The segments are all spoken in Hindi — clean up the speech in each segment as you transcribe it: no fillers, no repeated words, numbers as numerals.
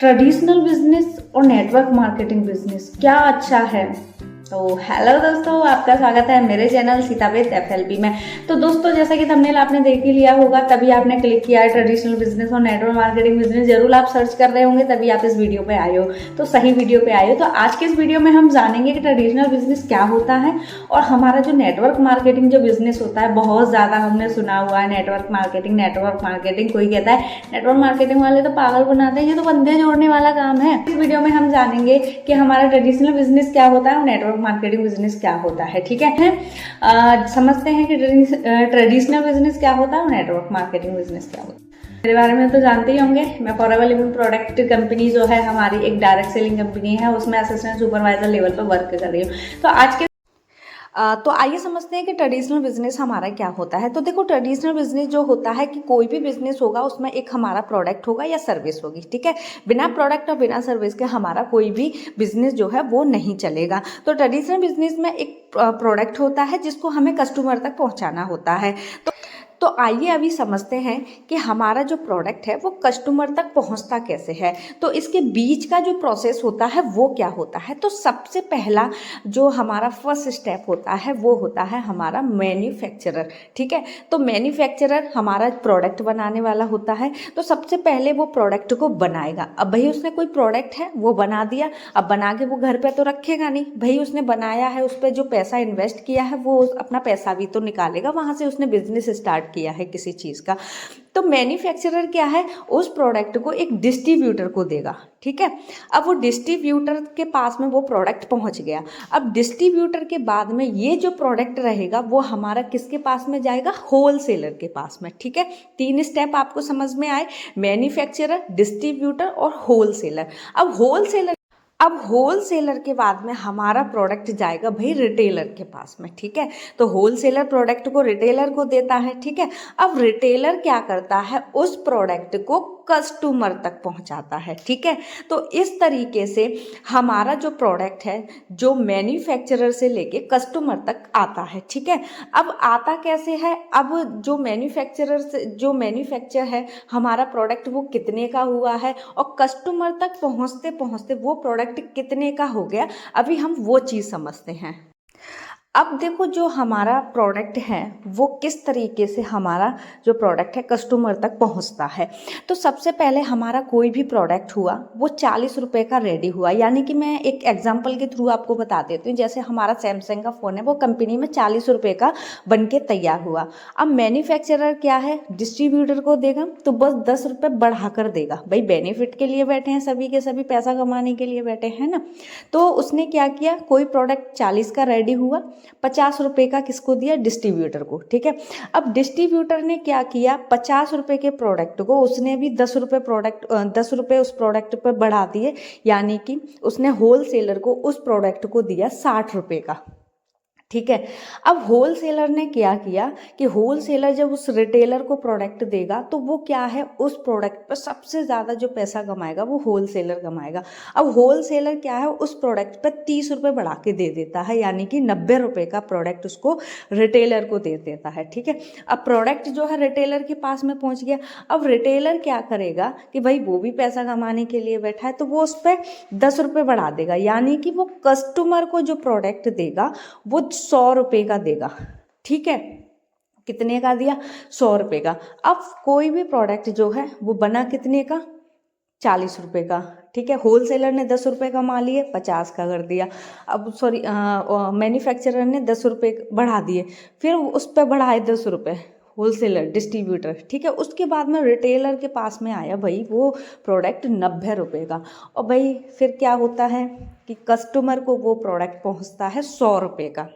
ट्रेडिशनल बिजनेस और नेटवर्क मार्केटिंग बिजनेस क्या अच्छा है। तो हेलो दोस्तों, आपका स्वागत है मेरे चैनल सीतावेद एफएलपी में। तो दोस्तों, जैसा कि थंबनेल आपने देख ही लिया होगा, तभी आपने क्लिक किया है ट्रेडिशनल बिजनेस और नेटवर्क मार्केटिंग बिजनेस। जरूर आप सर्च कर रहे होंगे, तभी आप इस वीडियो पे आए हो। तो सही वीडियो पे आए हो। तो आज के इस वीडियो में हम जानेंगे कि ट्रेडिशनल बिजनेस क्या होता है और हमारा जो नेटवर्क मार्केटिंग जो बिजनेस होता है, बहुत ज्यादा हमने सुना हुआ है नेटवर्क मार्केटिंग। कोई कहता है नेटवर्क मार्केटिंग वाले तो पागल बनाते हैं, ये तो बंदे जोड़ने वाला काम है। इस वीडियो में हम जानेंगे कि हमारा ट्रेडिशनल बिजनेस क्या होता है और नेटवर्क मार्केटिंग बिजनेस क्या होता है। ठीक है, समझते हैं कि ट्रेडिशनल बिजनेस क्या होता है और नेटवर्क मार्केटिंग बिजनेस क्या होता है। मेरे बारे में तो जानते ही होंगे, मैं फॉरएवर लिविंग प्रोडक्ट कंपनी जो है हमारी एक डायरेक्ट सेलिंग कंपनी है, उसमें असिस्टेंट सुपरवाइजर लेवल पर वर्क कर रही हूँ। तो आज के तो आइए समझते हैं कि ट्रेडिशनल बिजनेस हमारा क्या होता है। तो देखो, ट्रेडिशनल बिजनेस जो होता है कि कोई भी बिजनेस होगा उसमें एक हमारा प्रोडक्ट होगा या सर्विस होगी। ठीक है, बिना प्रोडक्ट और बिना सर्विस के हमारा कोई भी बिजनेस जो है वो नहीं चलेगा। तो ट्रेडिशनल बिजनेस में एक प्रोडक्ट होता है जिसको हमें कस्टमर तक पहुंचाना होता है। तो आइए अभी समझते हैं कि हमारा जो प्रोडक्ट है वो कस्टमर तक पहुंचता कैसे है। तो इसके बीच का जो प्रोसेस होता है वो क्या होता है। तो सबसे पहला जो हमारा फर्स्ट स्टेप होता है वो होता है हमारा मैन्युफैक्चरर। ठीक है, तो मैन्युफैक्चरर हमारा प्रोडक्ट बनाने वाला होता है। तो सबसे पहले वो प्रोडक्ट को बनाएगा। अब भाई उसने कोई प्रोडक्ट है वो बना दिया, अब बना के वो घर पे तो रखेगा नहीं। भाई उसने बनाया है, उस पर जो पैसा इन्वेस्ट किया है वो अपना पैसा भी तो निकालेगा, वहां से उसने बिजनेस स्टार्ट किया है किसी चीज का। तो मैन्युफैक्चरर क्या है, उस प्रोडक्ट को एक डिस्ट्रीब्यूटर को देगा। ठीक है, अब वो डिस्ट्रीब्यूटर के पास में वो प्रोडक्ट पहुंच गया। अब डिस्ट्रीब्यूटर के बाद में ये जो प्रोडक्ट रहेगा वो हमारा किसके पास में जाएगा, होलसेलर के पास में। ठीक है, 3 स्टेप आपको समझ में आए, मैन्युफैक्चरर, डिस्ट्रीब्यूटर और होलसेलर। अब होलसेलर के बाद में हमारा प्रोडक्ट जाएगा भाई रिटेलर के पास में। ठीक है, तो होलसेलर प्रोडक्ट को रिटेलर को देता है। ठीक है, अब रिटेलर क्या करता है, उस प्रोडक्ट को कस्टमर तक पहुंचाता है। ठीक है, तो इस तरीके से हमारा जो प्रोडक्ट है जो मैन्युफैक्चरर से लेके कस्टमर तक आता है। ठीक है, अब आता कैसे है, अब जो मैन्युफैक्चर है हमारा प्रोडक्ट वो कितने का हुआ है और कस्टमर तक पहुंचते पहुंचते वो प्रोडक्ट कितने का हो गया, अभी हम वो चीज़ समझते हैं। अब देखो, जो हमारा प्रोडक्ट है वो किस तरीके से हमारा जो प्रोडक्ट है कस्टमर तक पहुंचता है। तो सबसे पहले हमारा कोई भी प्रोडक्ट हुआ वो 40 रुपये का रेडी हुआ। यानी कि मैं एक एग्जांपल के थ्रू आपको बता देती हूँ। जैसे हमारा सैमसंग का फ़ोन है, वो कंपनी में 40 रुपये का बन के तैयार हुआ। अब मैन्युफैक्चरर क्या है, डिस्ट्रीब्यूटर को देगा तो बस 10 रुपये बढ़ा कर देगा। भाई बेनिफिट के लिए बैठे हैं, सभी के सभी पैसा कमाने के लिए बैठे हैं ना। तो उसने क्या किया, कोई प्रोडक्ट 40 का रेडी हुआ, 50 रुपये का किसको दिया, डिस्ट्रीब्यूटर को। ठीक है, अब डिस्ट्रीब्यूटर ने क्या किया, 50 रुपये के प्रोडक्ट को उसने भी 10 रुपये उस प्रोडक्ट पर बढ़ा दिए। यानी कि उसने होलसेलर को उस प्रोडक्ट को दिया 60 रुपये का। ठीक है, अब होलसेलर ने क्या किया कि होलसेलर जब उस रिटेलर को प्रोडक्ट देगा तो वो क्या है, उस प्रोडक्ट पर सबसे ज़्यादा जो पैसा कमाएगा वो होलसेलर कमाएगा। अब होलसेलर क्या है, उस प्रोडक्ट पर 30 रुपये बढ़ा के दे देता है। यानी कि 90 रुपये का प्रोडक्ट उसको रिटेलर को दे देता है। ठीक है, अब प्रोडक्ट जो है रिटेलर के पास में पहुंच गया। अब रिटेलर क्या करेगा कि भाई वो भी पैसा कमाने के लिए बैठा है, तो वो उस पर 10 रुपये बढ़ा देगा। यानी कि वो कस्टमर को जो प्रोडक्ट देगा वो 100 रुपये का देगा। ठीक है, कितने का दिया, 100 रुपये का। अब कोई भी प्रोडक्ट जो है वो बना कितने का, 40 रुपये का। ठीक है, होलसेलर ने 10 रुपये कमा लिए, 50 का कर दिया। अब मैन्युफैक्चरर ने 10 रुपये बढ़ा दिए, फिर उस पर बढ़ाए 10 रुपये होलसेलर, डिस्ट्रीब्यूटर। ठीक है, उसके बाद में रिटेलर के पास में आया भाई वो प्रोडक्ट 90 रुपये का। और भाई फिर क्या होता है कि कस्टमर को वो प्रोडक्ट पहुंचता है 100 रुपये का।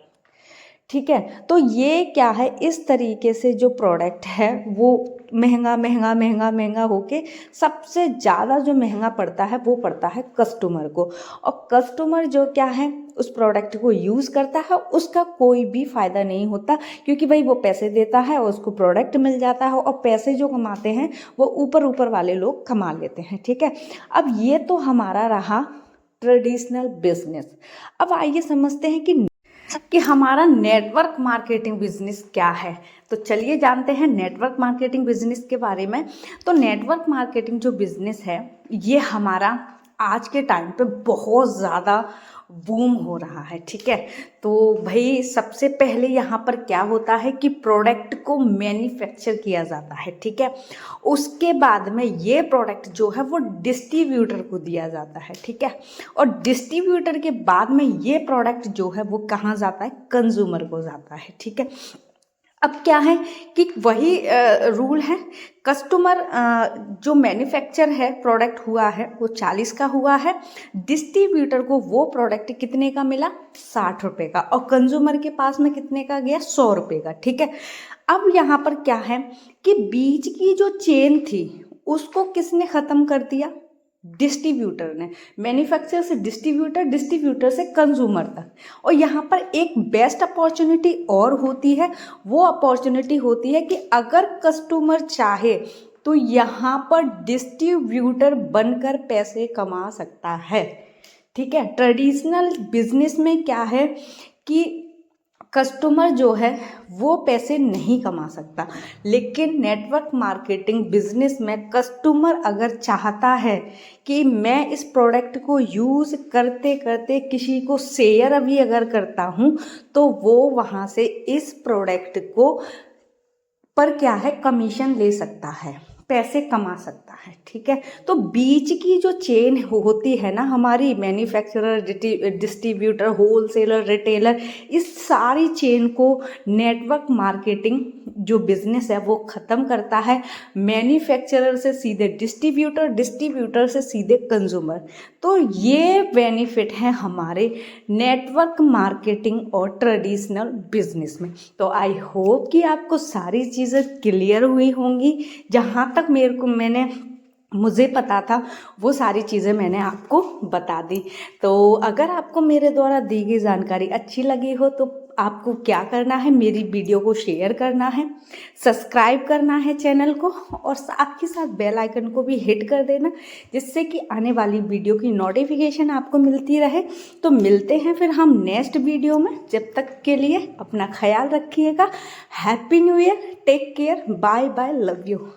ठीक है, तो ये क्या है, इस तरीके से जो प्रोडक्ट है वो महंगा होके सबसे ज़्यादा जो महंगा पड़ता है वो पड़ता है कस्टमर को। और कस्टमर जो क्या है उस प्रोडक्ट को यूज़ करता है, उसका कोई भी फ़ायदा नहीं होता, क्योंकि भाई वो पैसे देता है और उसको प्रोडक्ट मिल जाता है, और पैसे जो कमाते हैं वो ऊपर वाले लोग कमा लेते हैं। ठीक है, अब ये तो हमारा रहा ट्रेडिशनल बिजनेस। अब आइए समझते हैं कि कि हमारा नेटवर्क मार्केटिंग बिजनेस क्या है। तो चलिए जानते हैं नेटवर्क मार्केटिंग बिजनेस के बारे में। तो नेटवर्क मार्केटिंग जो बिजनेस है ये हमारा आज के टाइम पे बहुत ज़्यादा बूम हो रहा है, ठीक है। तो भाई सबसे पहले यहाँ पर क्या होता है कि प्रोडक्ट को मैन्युफैक्चर किया जाता है, ठीक है। उसके बाद में ये प्रोडक्ट जो है वो डिस्ट्रीब्यूटर को दिया जाता है, ठीक है। और डिस्ट्रीब्यूटर के बाद में ये प्रोडक्ट जो है वो कहाँ जाता है, कंज्यूमर को जाता है, ठीक है। अब क्या है कि वही रूल है, कस्टमर जो मैन्युफैक्चर है प्रोडक्ट हुआ है वो 40 का हुआ है, डिस्ट्रीब्यूटर को वो प्रोडक्ट कितने का मिला, 60 रुपये का, और कंज्यूमर के पास में कितने का गया, 100 रुपये का, ठीक है। अब यहाँ पर क्या है कि बीच की जो चेन थी उसको किसने ख़त्म कर दिया, डिस्ट्रीब्यूटर ने। मैन्युफैक्चरर से डिस्ट्रीब्यूटर, डिस्ट्रीब्यूटर से कंज्यूमर तक। और यहाँ पर एक बेस्ट अपॉर्चुनिटी और होती है, वो अपॉर्चुनिटी होती है कि अगर कस्टमर चाहे तो यहाँ पर डिस्ट्रीब्यूटर बनकर पैसे कमा सकता है, ठीक है। ट्रेडिशनल बिजनेस में क्या है कि कस्टमर जो है वो पैसे नहीं कमा सकता, लेकिन नेटवर्क मार्केटिंग बिजनेस में कस्टमर अगर चाहता है कि मैं इस प्रोडक्ट को यूज़ करते करते किसी को शेयर भी अगर करता हूँ तो वो वहाँ से इस प्रोडक्ट को पर क्या है कमीशन ले सकता है, पैसे कमा सकता है, ठीक है। तो बीच की जो चेन होती है ना हमारी, मैन्युफैक्चरर, डिस्ट्रीब्यूटर, होलसेलर, रिटेलर, इस सारी चेन को नेटवर्क मार्केटिंग जो बिजनेस है वो ख़त्म करता है। मैन्युफैक्चरर से सीधे डिस्ट्रीब्यूटर, डिस्ट्रीब्यूटर से सीधे कंज्यूमर। तो ये बेनिफिट है हमारे नेटवर्क मार्केटिंग और ट्रेडिशनल बिजनेस में। तो आई होप कि आपको सारी चीज़ें क्लियर हुई होंगी। जहाँ तक मुझे पता था वो सारी चीज़ें मैंने आपको बता दी। तो अगर आपको मेरे द्वारा दी गई जानकारी अच्छी लगी हो तो आपको क्या करना है, मेरी वीडियो को शेयर करना है, सब्सक्राइब करना है चैनल को, और साथ ही साथ बेल आइकन को भी हिट कर देना, जिससे कि आने वाली वीडियो की नोटिफिकेशन आपको मिलती रहे। तो मिलते हैं फिर हम नेक्स्ट वीडियो में। जब तक के लिए अपना ख्याल रखिएगा। Happy new year, take care, bye bye, love you.